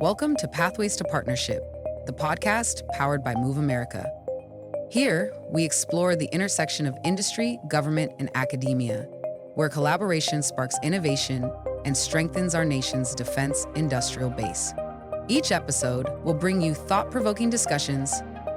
Welcome to Pathways to Partnership, the podcast powered by MoveAmerica. Here, we explore the intersection of industry, government, and academia, where collaboration sparks innovation and strengthens our nation's defense industrial base. Each episode will bring you thought-provoking discussions,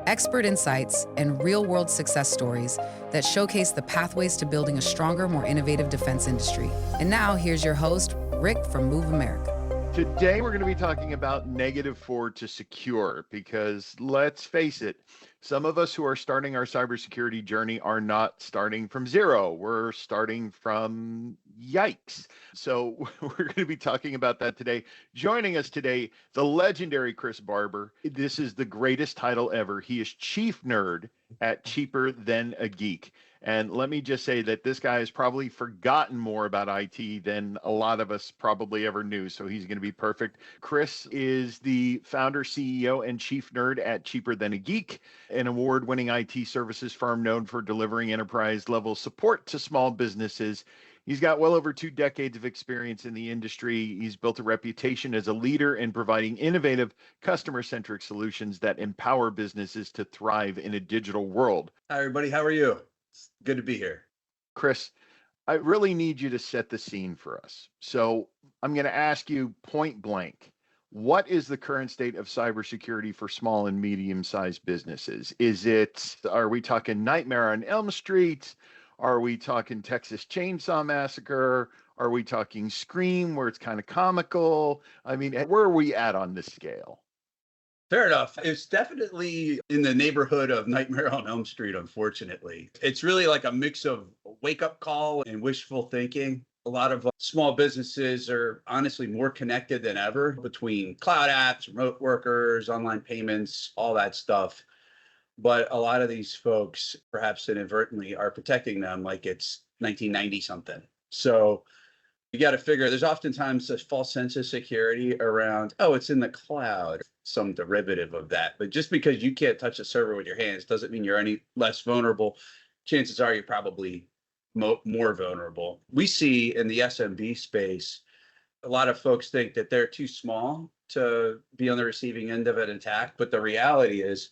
expert insights, and real-world success stories that showcase the pathways to building a stronger, more innovative defense industry. And now, here's your host, Rick from MoveAmerica. Today, we're going to be talking about -4 to secure, because let's face it, some of us who are starting our cybersecurity journey are not starting from zero. We're starting from yikes. So we're going to be talking about that today. Joining us today, the legendary Chris Barber. This is the greatest title ever. He is Chief Nerd at Cheaper Than a Geek. And let me just say that this guy has probably forgotten more about IT than a lot of us probably ever knew. So he's going to be perfect. Chris is the founder, CEO, and chief nerd at Cheaper Than a Geek, an award-winning IT services firm known for delivering enterprise-level support to small businesses. He's got well over 2 decades of experience in the industry. He's built a reputation as a leader in providing innovative, customer-centric solutions that empower businesses to thrive in a digital world. Hi, everybody. How are you? It's good to be here. Chris, I really need you to set the scene for us. So I'm going to ask you point blank, what is the current state of cybersecurity for small and medium-sized businesses? Are we talking Nightmare on Elm Street? Are we talking Texas Chainsaw Massacre? Are we talking Scream, where it's kind of comical? I mean, where are we at on this scale? Fair enough. It's definitely in the neighborhood of Nightmare on Elm Street, unfortunately. It's really like a mix of wake-up call and wishful thinking. A lot of small businesses are honestly more connected than ever between cloud apps, remote workers, online payments, all that stuff. But a lot of these folks, perhaps inadvertently, are protecting them like it's 1990 something. So you got to figure there's oftentimes a false sense of security around, oh, it's in the cloud, some derivative of that. But just because you can't touch a server with your hands doesn't mean you're any less vulnerable. Chances are you're probably more vulnerable. We see in the SMB space, a lot of folks think that they're too small to be on the receiving end of an attack. But the reality is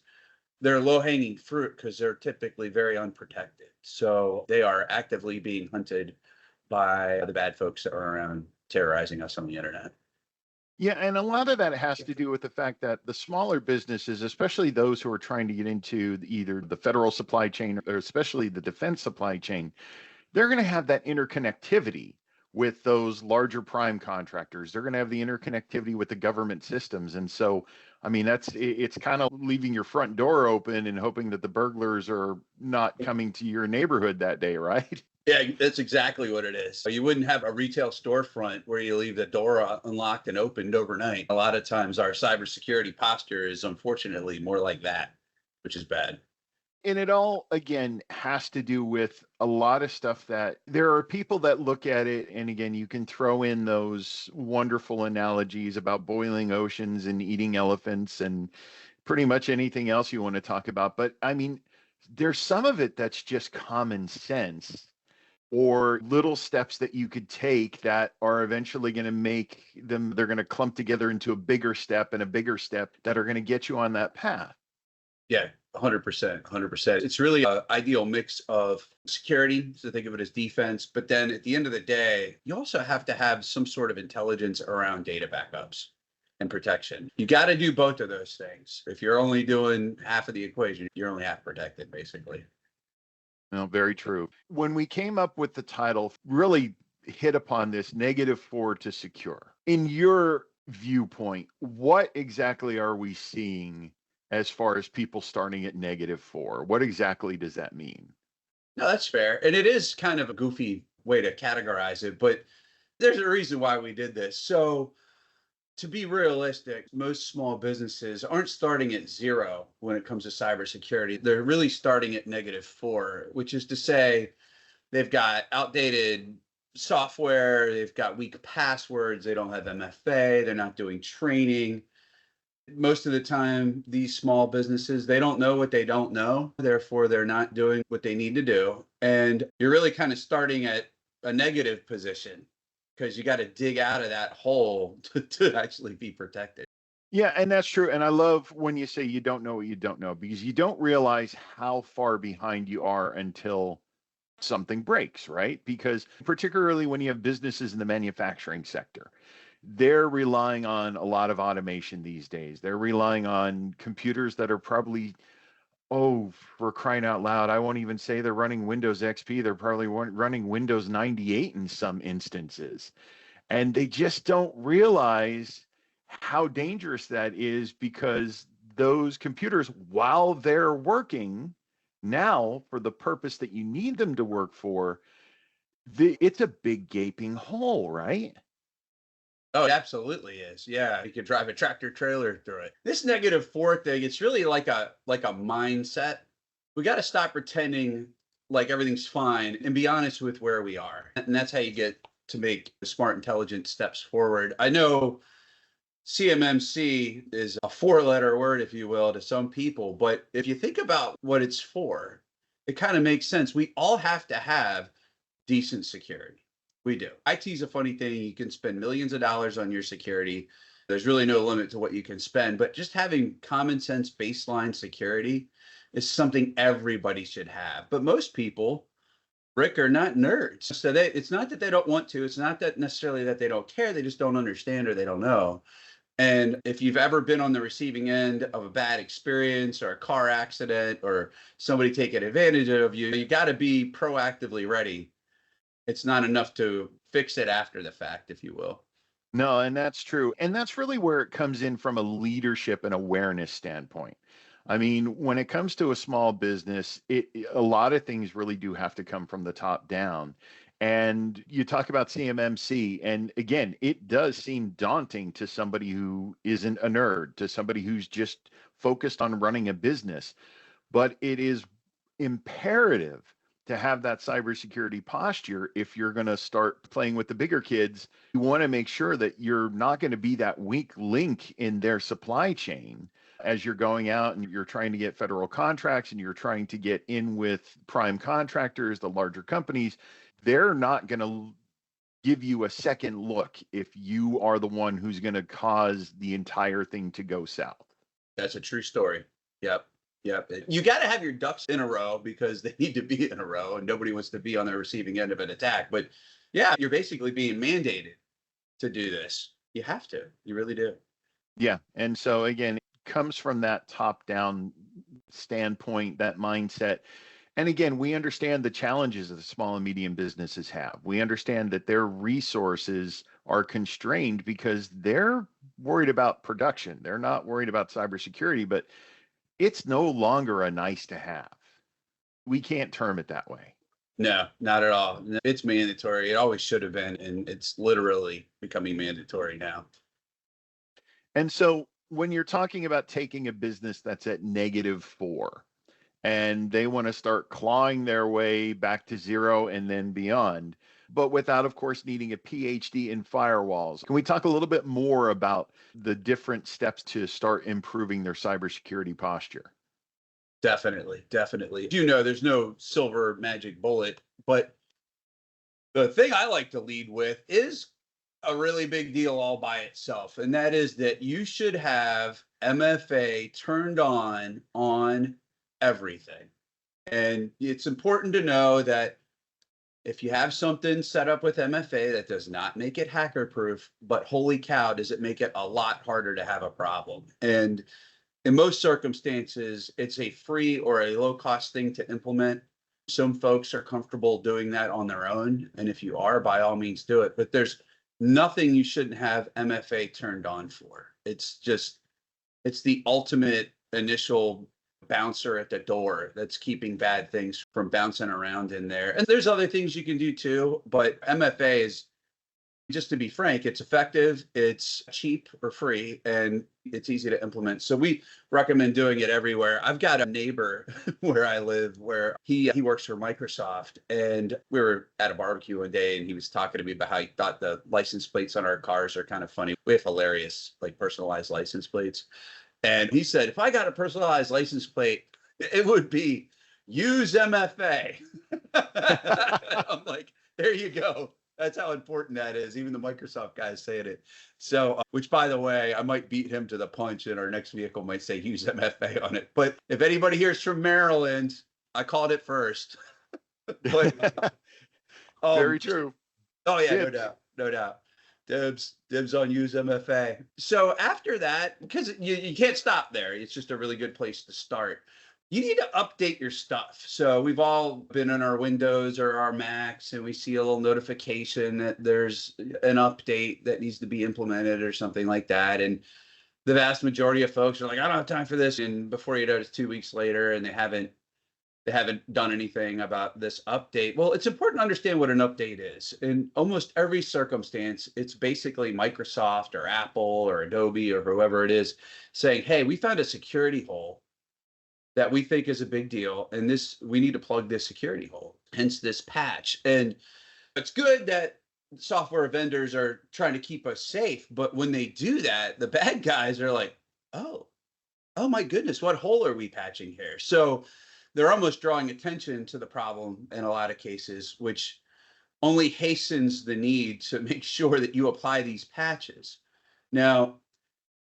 they're low-hanging fruit because they're typically very unprotected. So they are actively being hunted by the bad folks that are around terrorizing us on the internet. Yeah, and a lot of that has to do with the fact that the smaller businesses, especially those who are trying to get into either the federal supply chain or especially the defense supply chain, they're going to have that interconnectivity with those larger prime contractors. They're going to have the interconnectivity with the government systems. And so, I mean, it's kind of leaving your front door open and hoping that the burglars are not coming to your neighborhood that day, right? Yeah, that's exactly what it is. You wouldn't have a retail storefront where you leave the door unlocked and opened overnight. A lot of times our cybersecurity posture is unfortunately more like that, which is bad. And it all, again, has to do with a lot of stuff that there are people that look at it. And again, you can throw in those wonderful analogies about boiling oceans and eating elephants and pretty much anything else you want to talk about. But I mean, there's some of it that's just common sense or little steps that you could take that are eventually going to make them, they're going to clump together into a bigger step and a bigger step that are going to get you on that path. Yeah, 100%, 100%. It's really an ideal mix of security, so think of it as defense, but then at the end of the day, you also have to have some sort of intelligence around data backups and protection. You got to do both of those things. If you're only doing half of the equation, you're only half protected, basically. No, very true. When we came up with the title, really hit upon this -4 to secure. In your viewpoint, what exactly are we seeing as far as people starting at -4? What exactly does that mean? No, that's fair. And it is kind of a goofy way to categorize it, but there's a reason why we did this. So to be realistic, most small businesses aren't starting at zero when it comes to cybersecurity. They're really starting at -4, which is to say they've got outdated software, they've got weak passwords, they don't have MFA, they're not doing training. Most of the time, these small businesses, they don't know what they don't know. Therefore, they're not doing what they need to do. And you're really kind of starting at a negative position because you got to dig out of that hole to actually be protected. Yeah, and that's true. And I love when you say you don't know what you don't know, because you don't realize how far behind you are until something breaks, right? Because particularly when you have businesses in the manufacturing sector, they're relying on a lot of automation these days. They're relying on computers that are probably, oh, for crying out loud, I won't even say they're running Windows XP. They're probably running Windows 98 in some instances. And they just don't realize how dangerous that is, because those computers, while they're working now for the purpose that you need them to work for, it's a big gaping hole, right? Oh, it absolutely is. Yeah, you could drive a tractor trailer through it. This -4 thing, it's really like a mindset. We got to stop pretending like everything's fine and be honest with where we are. And that's how you get to make smart, intelligent steps forward. I know CMMC is a four-letter word, if you will, to some people, but if you think about what it's for, it kind of makes sense. We all have to have decent security. We do. IT is a funny thing. You can spend millions of dollars on your security. There's really no limit to what you can spend, but just having common sense baseline security is something everybody should have. But most people, Rick, are not nerds. So it's not that they don't want to. It's not that necessarily that they don't care. They just don't understand or they don't know. And if you've ever been on the receiving end of a bad experience or a car accident or somebody taking advantage of you, you got to be proactively ready. It's not enough to fix it after the fact, if you will. No, and that's true. And that's really where it comes in from a leadership and awareness standpoint. I mean, when it comes to a small business, a lot of things really do have to come from the top down. And you talk about CMMC, and again, it does seem daunting to somebody who isn't a nerd, to somebody who's just focused on running a business. But it is imperative to have that cybersecurity posture. If you're going to start playing with the bigger kids, you want to make sure that you're not going to be that weak link in their supply chain as you're going out and you're trying to get federal contracts and you're trying to get in with prime contractors, the larger companies. They're not going to give you a second look if you are the one who's going to cause the entire thing to go south. That's a true story. Yep. Yep. You got to have your ducks in a row because they need to be in a row and nobody wants to be on the receiving end of an attack. But yeah, you're basically being mandated to do this. You have to. You really do. Yeah. And so again, it comes from that top down standpoint, that mindset. And again, we understand the challenges that the small and medium businesses have. We understand that their resources are constrained because they're worried about production. They're not worried about cybersecurity, but it's no longer a nice to have. We can't term it that way. No, not at all. It's mandatory. It always should have been, and it's literally becoming mandatory now. And so when you're talking about taking a business that's at -4 and they want to start clawing their way back to zero and then beyond, but without, of course, needing a PhD in firewalls, can we talk a little bit more about the different steps to start improving their cybersecurity posture? Definitely, definitely. You know, there's no silver magic bullet, but the thing I like to lead with is a really big deal all by itself. And that is that you should have MFA turned on everything. And it's important to know that if you have something set up with MFA, that does not make it hacker proof, but holy cow, does it make it a lot harder to have a problem. And in most circumstances, it's a free or a low cost thing to implement. Some folks are comfortable doing that on their own. And if you are, by all means do it. But there's nothing you shouldn't have MFA turned on for. It's the ultimate initial bouncer at the door that's keeping bad things from bouncing around in there. And there's other things you can do too, but MFA is, just to be frank, it's effective, it's cheap or free, and it's easy to implement. So we recommend doing it everywhere. I've got a neighbor where I live where he works for Microsoft, and we were at a barbecue one day and he was talking to me about how he thought the license plates on our cars are kind of funny. We have hilarious, like, personalized license plates. And he said, if I got a personalized license plate, it would be use MFA. I'm like, there you go. That's how important that is. Even the Microsoft guys saying it. So, which by the way, I might beat him to the punch and our next vehicle might say use MFA on it. But if anybody here's from Maryland, I called it first. But Very true. oh yeah, no Dibs. doubt. No doubt. Dibs on use MFA. So after that, because you can't stop there, it's just a really good place to start. You need to update your stuff. So we've all been in our Windows or our Macs and we see a little notification that there's an update that needs to be implemented or something like that. And the vast majority of folks are like, I don't have time for this. And before you know it, it's 2 weeks later and they haven't done anything about this update. Well, it's important to understand what an update is. In almost every circumstance, it's basically Microsoft or Apple or Adobe or whoever it is saying, hey, we found a security hole that we think is a big deal, and we need to plug this security hole, hence this patch. And it's good that software vendors are trying to keep us safe, but when they do that, the bad guys are like, oh my goodness, what hole are we patching here? So they're almost drawing attention to the problem in a lot of cases, which only hastens the need to make sure that you apply these patches. Now,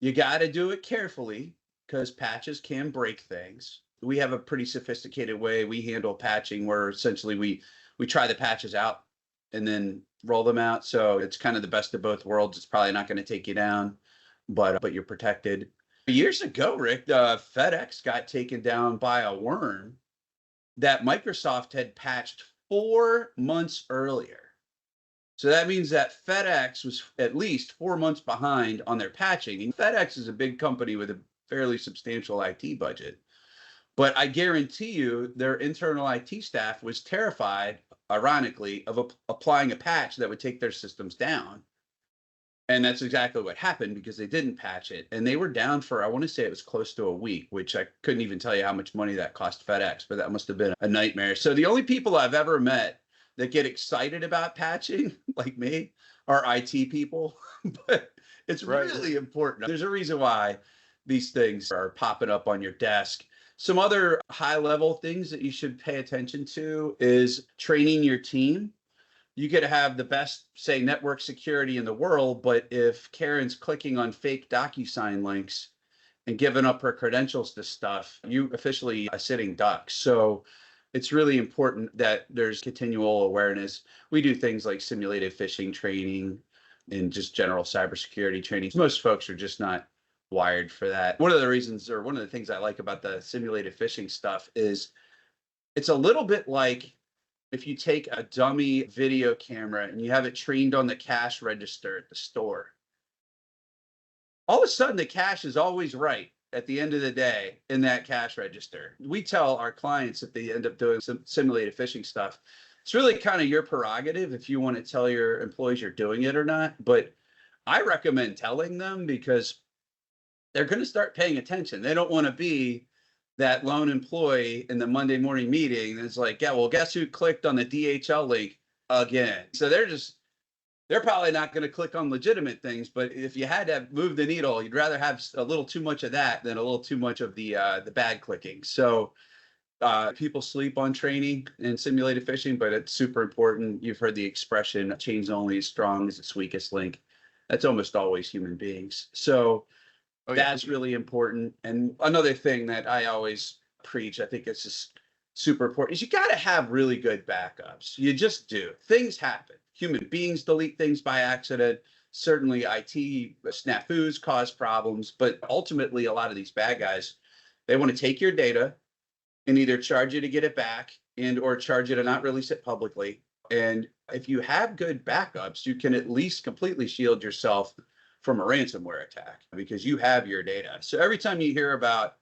you got to do it carefully because patches can break things. We have a pretty sophisticated way we handle patching where essentially we try the patches out and then roll them out. So it's kind of the best of both worlds. It's probably not going to take you down, but you're protected. Years ago, Rick, FedEx got taken down by a worm that Microsoft had patched 4 months earlier. So that means that FedEx was at least 4 months behind on their patching. And FedEx is a big company with a fairly substantial IT budget. But I guarantee you their internal IT staff was terrified, ironically, of applying a patch that would take their systems down. And that's exactly what happened because they didn't patch it. And they were down for, I want to say it was close to a week, which I couldn't even tell you how much money that cost FedEx, but that must have been a nightmare. So the only people I've ever met that get excited about patching, like me, are IT people. But it's really important. There's a reason why these things are popping up on your desk. Some other high-level things that you should pay attention to is training your team. You could have the best, say, network security in the world, but if Karen's clicking on fake DocuSign links and giving up her credentials to stuff, you officially a sitting duck. So it's really important that there's continual awareness. We do things like simulated phishing training and just general cybersecurity training. Most folks are just not wired for that. One of the reasons, or one of the things I like about the simulated phishing stuff is it's a little bit like if you take a dummy video camera and you have it trained on the cash register at the store. All of a sudden, the cash is always right at the end of the day in that cash register. We tell our clients if they end up doing some simulated phishing stuff, it's really kind of your prerogative if you want to tell your employees you're doing it or not. But I recommend telling them because they're going to start paying attention. They don't want to be that lone employee in the Monday morning meeting that's like, yeah, well, guess who clicked on the DHL link again? So they're probably not going to click on legitimate things, but if you had to move the needle, you'd rather have a little too much of that than a little too much of the bad clicking. So people sleep on training and simulated phishing, but it's super important. You've heard the expression, chains only as strong as its weakest link. That's almost always human beings. So that's really important. And another thing that I always preach, I think it's just super important, is you got to have really good backups. You just do. Things happen. Human beings delete things by accident. Certainly IT snafus cause problems, but ultimately a lot of these bad guys, they want to take your data and either charge you to get it back and or charge you to not release it publicly. And if you have good backups, you can at least completely shield yourself from a ransomware attack because you have your data. So every time you hear about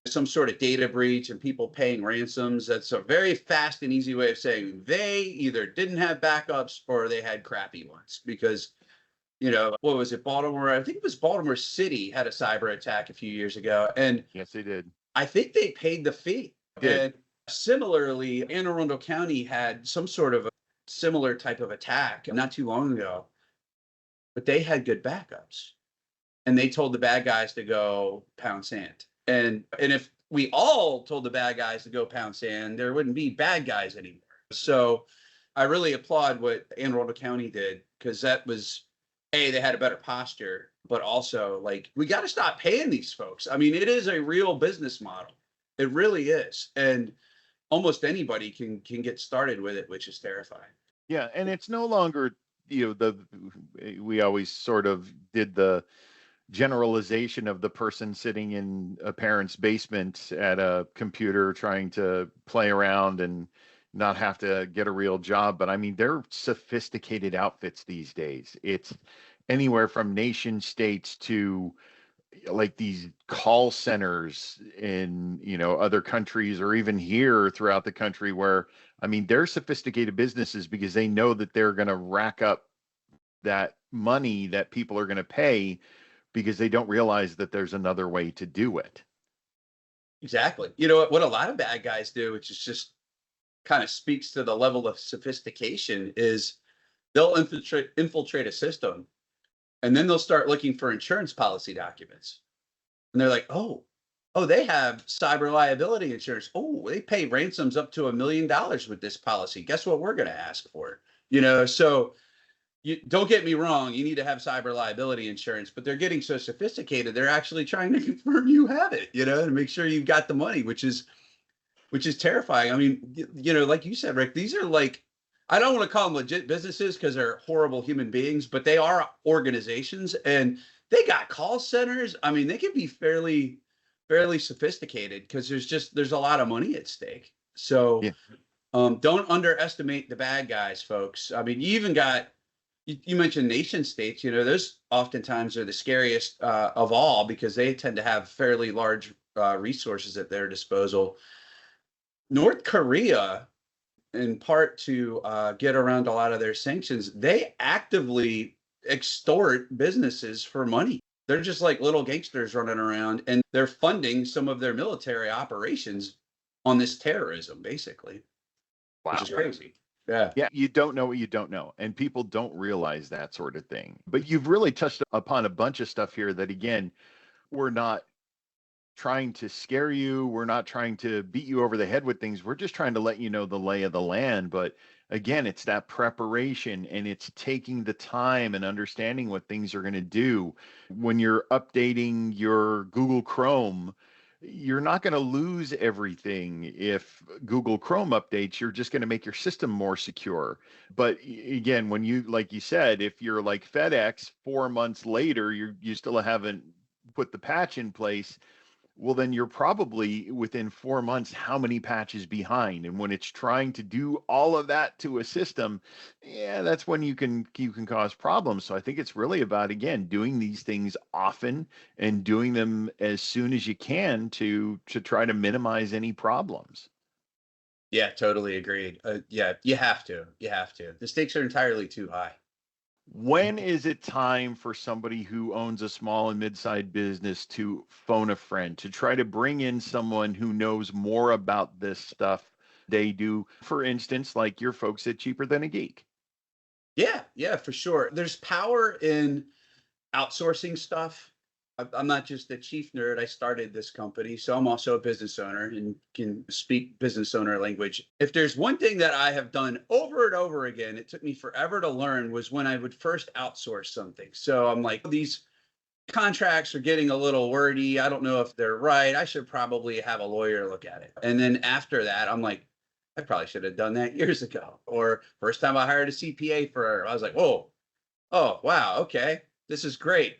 some sort of data breach and people paying ransoms, that's a very fast and easy way of saying they either didn't have backups or they had crappy ones. Because, you know, what was it, Baltimore? I think it was Baltimore City had a cyber attack a few years ago. And yes, they did. I think they paid the fee. Good. And similarly, Anne Arundel County had some sort of a similar type of attack not too long ago, but they had good backups. And they told the bad guys to go pound sand. And if we all told the bad guys to go pound sand, there wouldn't be bad guys anymore. So I really applaud what Anne Arundel County did, because that was, A, they had a better posture, but also like we got to stop paying these folks. I mean, it is a real business model. It really is. And almost anybody can get started with it, which is terrifying. Yeah, and it's no longer, we always sort of did the generalization of the person sitting in a parent's basement at a computer trying to play around and not have to get a real job. But I mean, they're sophisticated outfits these days. It's anywhere from nation states to like these call centers in, other countries or even here throughout the country where, I mean, they're sophisticated businesses because they know that they're going to rack up that money that people are going to pay because they don't realize that there's another way to do it. Exactly. You know what a lot of bad guys do, which is just kind of speaks to the level of sophistication, is they'll infiltrate a system, and then they'll start looking for insurance policy documents. And they're like, oh, they have cyber liability insurance. Oh, they pay ransoms up to $1 million with this policy. Guess what we're going to ask for? So you don't get me wrong, you need to have cyber liability insurance, but they're getting so sophisticated, they're actually trying to confirm you have it, to make sure you've got the money, which is terrifying. I mean, like you said, Rick, these are like, I don't want to call them legit businesses because they're horrible human beings, but they are organizations, and they got call centers. I mean, they can be fairly sophisticated because there's a lot of money at stake. So Yeah. Don't underestimate the bad guys, folks. I mean, you even got, you mentioned nation states, those oftentimes are the scariest of all because they tend to have fairly large resources at their disposal. North Korea, in part to get around a lot of their sanctions, they actively extort businesses for money. They're just like little gangsters running around, and they're funding some of their military operations on this terrorism, basically, Wow. which is crazy. Yeah. Yeah, you don't know what you don't know, and people don't realize that sort of thing. But you've really touched upon a bunch of stuff here that, again, we're not trying to scare you. We're not trying to beat you over the head with things. We're just trying to let you know the lay of the land. But again, it's that preparation and it's taking the time and understanding what things are going to do. When you're updating your Google Chrome, you're not going to lose everything if Google Chrome updates. You're just going to make your system more secure. But again, when you, like you said, if you're like FedEx, 4 months later, you still haven't put the patch in place, well, then you're probably within 4 months how many patches behind. And when it's trying to do all of that to a system, yeah, that's when you can cause problems. So I think it's really about, again, doing these things often and doing them as soon as you can to try to minimize any problems. Yeah, totally agreed. Yeah, you have to. The stakes are entirely too high. When is it time for somebody who owns a small and mid-sized business to phone a friend, to try to bring in someone who knows more about this stuff they do? For instance, like your folks at Cheaper Than a Geek. Yeah, for sure. There's power in outsourcing stuff. I'm not just a chief nerd. I started this company, so I'm also a business owner and can speak business owner language. If there's one thing that I have done over and over again, it took me forever to learn, was when I would first outsource something. So I'm like, these contracts are getting a little wordy. I don't know if they're right. I should probably have a lawyer look at it. And then after that, I'm like, I probably should have done that years ago. Or first time I hired a CPA I was like, whoa, oh, wow, okay, this is great.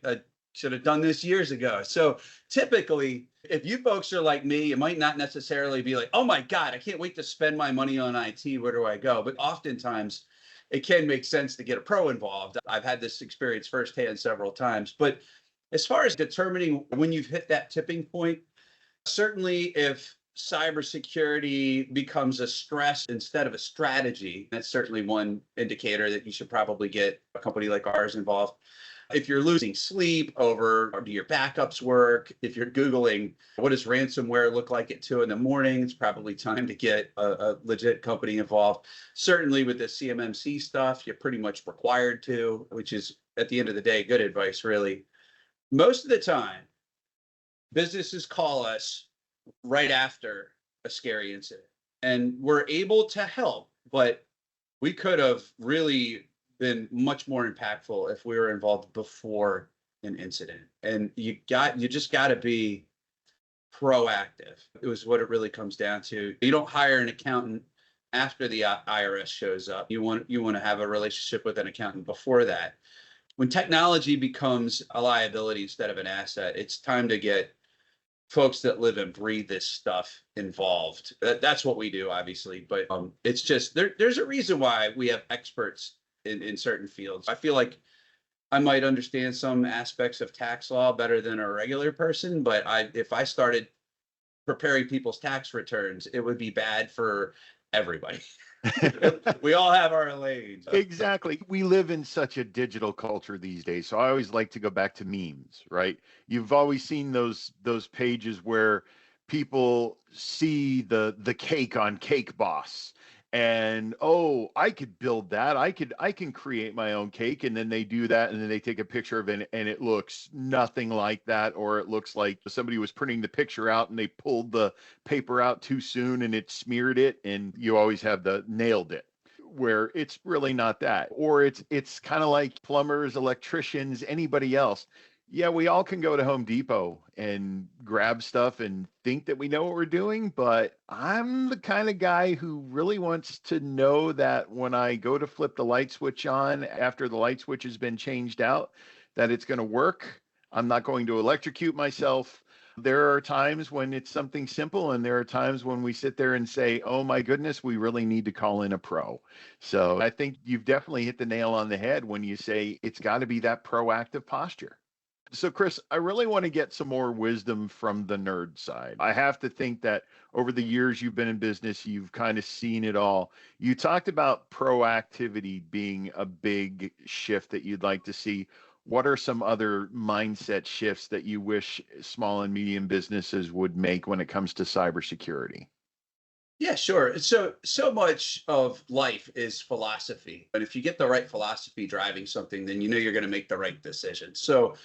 Should have done this years ago. So typically, if you folks are like me, it might not necessarily be like, oh my God, I can't wait to spend my money on IT. Where do I go? But oftentimes it can make sense to get a pro involved. I've had this experience firsthand several times. But as far as determining when you've hit that tipping point, certainly if cybersecurity becomes a stress instead of a strategy, that's certainly one indicator that you should probably get a company like ours involved. If you're losing sleep over, or do your backups work? If you're Googling, what does ransomware look like at 2 a.m, it's probably time to get a legit company involved. Certainly with the CMMC stuff, you're pretty much required to, which is at the end of the day, good advice, really. Most of the time, businesses call us right after a scary incident, and we're able to help, but We could have really been much more impactful if we were involved before an incident. And you just got to be proactive. It was what it really comes down to. You don't hire an accountant after the IRS shows up. You want to have a relationship with an accountant before that. When technology becomes a liability instead of an asset, it's time to get folks that live and breathe this stuff involved. That's what we do, obviously, but it's just there's a reason why we have experts in certain fields. I feel like I might understand some aspects of tax law better than a regular person, but if I started preparing people's tax returns, it would be bad for everybody. We all have our lanes. Exactly. We live in such a digital culture these days. So I always like to go back to memes, right? You've always seen those pages where people see the cake on Cake Boss and oh, I could build that. I can create my own cake, and then they do that and then they take a picture of it and it looks nothing like that, or it looks like somebody was printing the picture out and they pulled the paper out too soon and it smeared it, and you always have the nailed it, where it's really not that. Or it's kind of like plumbers, electricians, anybody else. Yeah, we all can go to Home Depot and grab stuff and think that we know what we're doing, but I'm the kind of guy who really wants to know that when I go to flip the light switch on after the light switch has been changed out, that it's going to work. I'm not going to electrocute myself. There are times when it's something simple, and there are times when we sit there and say, oh my goodness, we really need to call in a pro. So I think you've definitely hit the nail on the head when you say it's got to be that proactive posture. So, Chris, I really want to get some more wisdom from the nerd side. I have to think that over the years you've been in business, you've kind of seen it all. You talked about proactivity being a big shift that you'd like to see. What are some other mindset shifts that you wish small and medium businesses would make when it comes to cybersecurity? Yeah, sure. So much of life is philosophy. And if you get the right philosophy driving something, then you know you're going to make the right decision. So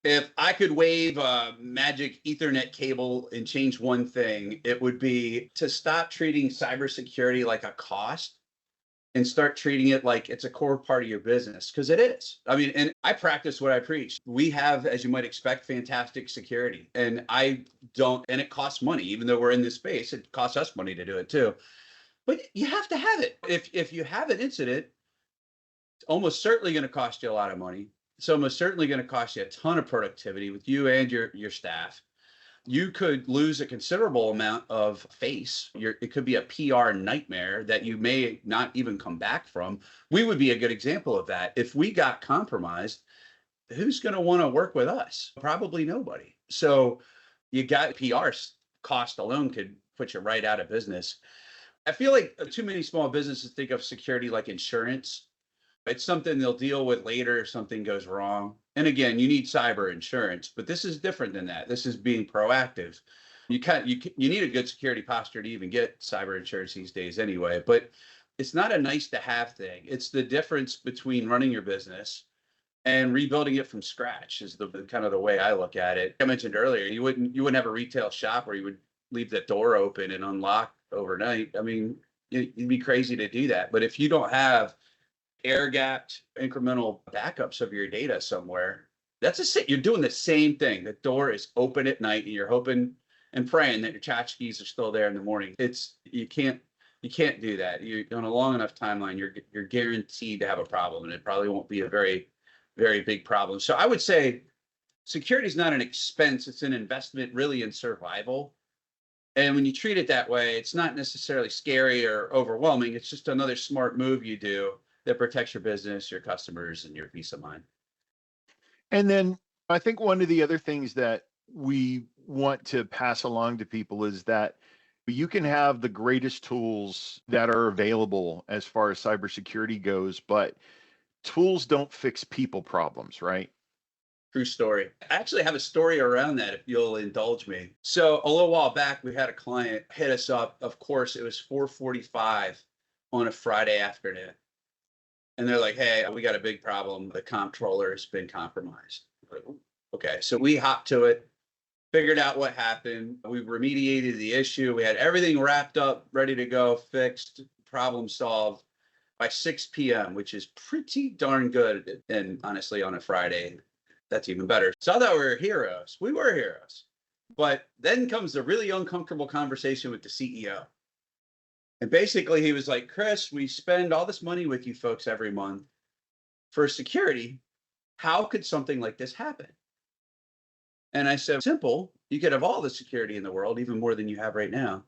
if I could wave a magic Ethernet cable and change one thing, it would be to stop treating cybersecurity like a cost and start treating it like it's a core part of your business, because it is. I mean, and I practice what I preach. We have, as you might expect, fantastic security, and and it costs money. Even though we're in this space, it costs us money to do it too. But you have to have it. If you have an incident, it's almost certainly going to cost you a lot of money. It's almost certainly going to cost you a ton of productivity with you and your staff. You could lose a considerable amount of face. It could be a PR nightmare that you may not even come back from. We would be a good example of that. If we got compromised, who's going to want to work with us? Probably nobody. So you got cost alone could put you right out of business. I feel like too many small businesses think of security like insurance. It's something they'll deal with later if something goes wrong. And again, you need cyber insurance, but this is different than that. This is being proactive. You need a good security posture to even get cyber insurance these days anyway, but it's not a nice to have thing. It's the difference between running your business and rebuilding it from scratch is the kind of the way I look at it. I mentioned earlier, you wouldn't have a retail shop where you would leave the door open and unlock overnight. I mean, you'd be crazy to do that. But if you don't have air gapped incremental backups of your data somewhere, you're doing the same thing. The door is open at night and you're hoping and praying that your tchotchkes are still there in the morning. You can't do that. You're on a long enough timeline, you're guaranteed to have a problem, and it probably won't be a very, very big problem. So I would say security is not an expense, it's an investment really in survival. And when you treat it that way, it's not necessarily scary or overwhelming. It's just another smart move you do that protects your business, your customers, and your peace of mind. And then I think one of the other things that we want to pass along to people is that you can have the greatest tools that are available as far as cybersecurity goes, but tools don't fix people problems, right? True story. I actually have a story around that if you'll indulge me. So a little while back, we had a client hit us up. Of course, it was 4:45 on a Friday afternoon. And they're like, hey, we got a big problem. The comptroller has been compromised. Like, okay, so we hopped to it, figured out what happened. We remediated the issue. We had everything wrapped up, ready to go, fixed, problem solved. by 6 p.m., which is pretty darn good. And honestly, on a Friday, that's even better. So I thought we were heroes. We were heroes. But then comes the really uncomfortable conversation with the CEO. And basically, he was like, Chris, we spend all this money with you folks every month for security. How could something like this happen? And I said, simple. You could have all the security in the world, even more than you have right now.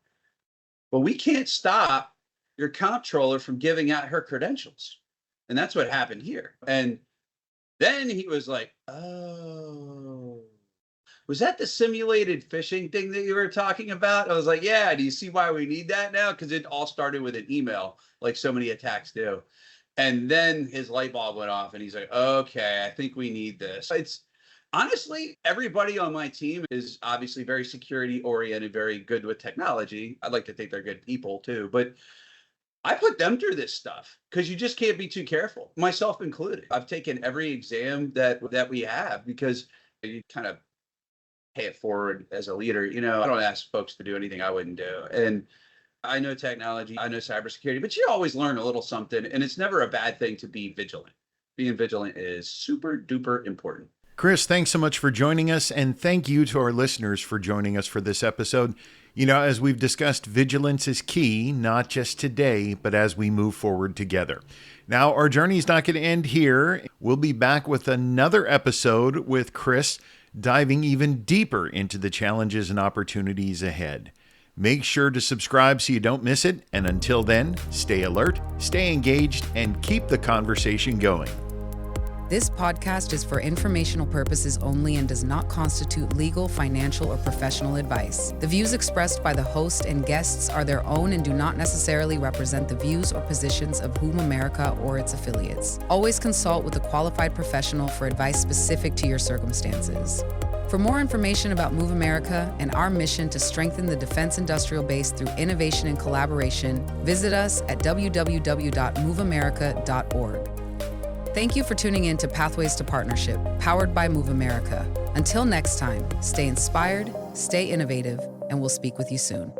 But we can't stop your comptroller from giving out her credentials. And that's what happened here. And then he was like, oh, was that the simulated phishing thing that you were talking about? I was like, yeah, do you see why we need that now? Because it all started with an email, like so many attacks do. And then his light bulb went off and he's like, okay, I think we need this. It's honestly, everybody on my team is obviously very security oriented, very good with technology. I'd like to think they're good people too, but I put them through this stuff because you just can't be too careful, myself included. I've taken every exam that we have because you kind of pay it forward as a leader. You know, I don't ask folks to do anything I wouldn't do. And I know technology, I know cybersecurity, but you always learn a little something, and it's never a bad thing to be vigilant. Being vigilant is super duper important. Chris, thanks so much for joining us, and thank you to our listeners for joining us for this episode. You know, as we've discussed, vigilance is key, not just today, but as we move forward together. Now, our journey is not going to end here. We'll be back with another episode with Chris, diving even deeper into the challenges and opportunities ahead. Make sure to subscribe so you don't miss it. And until then, stay alert, stay engaged, and keep the conversation going. This podcast is for informational purposes only and does not constitute legal, financial, or professional advice. The views expressed by the host and guests are their own and do not necessarily represent the views or positions of MoveAmerica or its affiliates. Always consult with a qualified professional for advice specific to your circumstances. For more information about MoveAmerica and our mission to strengthen the defense industrial base through innovation and collaboration, visit us at www.moveamerica.org. Thank you for tuning in to Pathways to Partnership, powered by MoveAmerica. Until next time, stay inspired, stay innovative, and we'll speak with you soon.